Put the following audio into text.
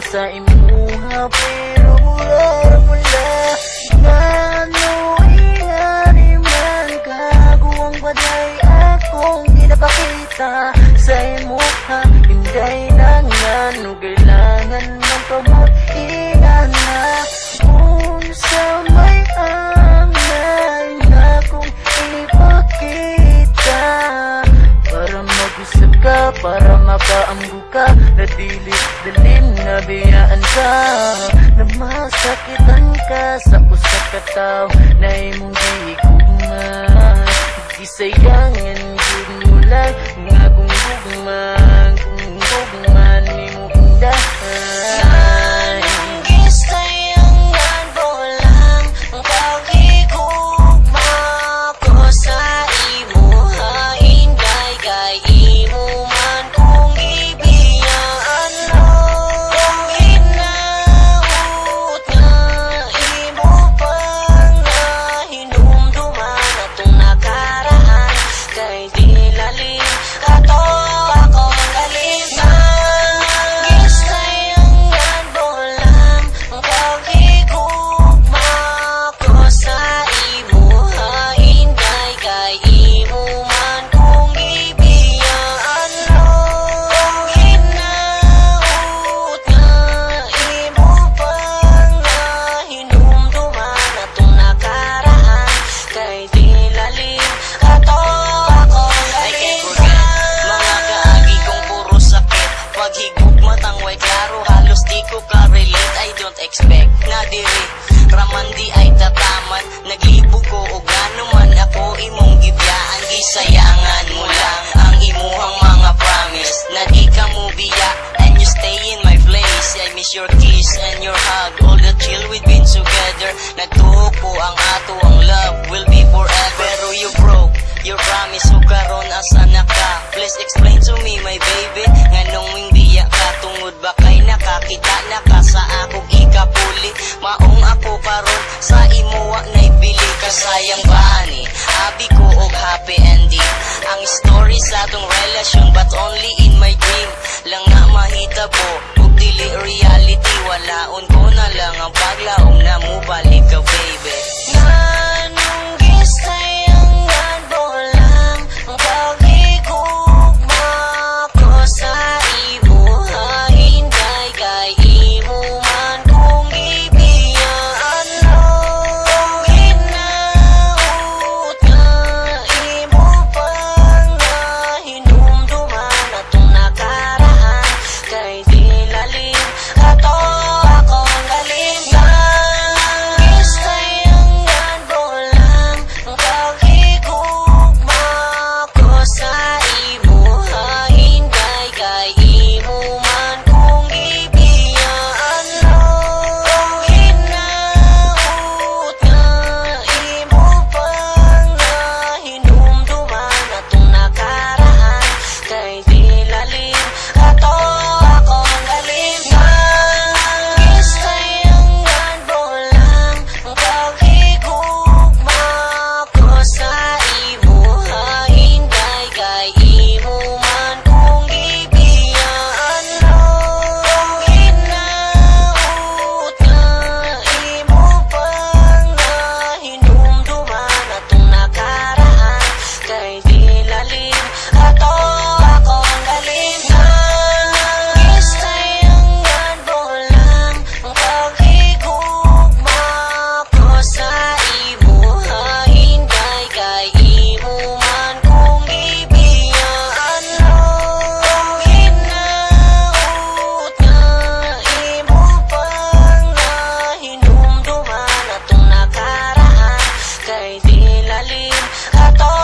sa imuha pero mula ngano ingani man kaguwang baday akong ginapakita sa imuha hinday na ngano kailangan ng pamot ingana unsa may angay na kung ipakita para mag-usap ka, para mapaamgo ka na dilim na biyaan ka na masakitan ka sa usak ka tao na imong gigugman gisayangan yun mo lang nga kung gugman imo pindahan gisayangan mo lang pag higugma ko sa imo hainday kay imo man kung ibiyaan mo kung hinaut nga imo pang nahinumduman atong nakaraan kay di lalim kato ako ang galing na gisay asa na ka? Please explain to me my baby, nganong wing biya ka? Tungod ba kay nakakita na ka sa akong ikapuli? Maong ako karon sa imuwa naibili ka, sayang ba ani? Abi ko og happy ending ang story sa atong relasyon, but only in my dream lang na mahitabo ug dili reality. Walaon ko na lang ang paglaom na mo balik ka baby. Nganong gisayangan mo lang ang pagigugma ko sa imuha, hinday kay imo man kung ibiyaan mo. Hinaut na imo pang nahinumduman atong nakaraan, kay di lalim ato akong galing. Gisayangan mo lang ang pagigugma ko sa imuha, hinday kay imo man kung ibiyaan mo. Hinaut na imo pang nahinumduman atong nakaraan, kay di lalim ato akong galing. Gisayangan mo lang ang pagigugma ko sa imuha, hinday kay imo man kung ibiyaan mo. Hinaut na imo pang nahinumduman atong nakaraan, kay di lalim ato akong galing. Gisayangan mo lang ang pagigugma ko sa imuha, hinday kay imo man kung ibiyaan mo. Hinaut na imo pang nahinumduman atong nakaraan, kay di lalim ato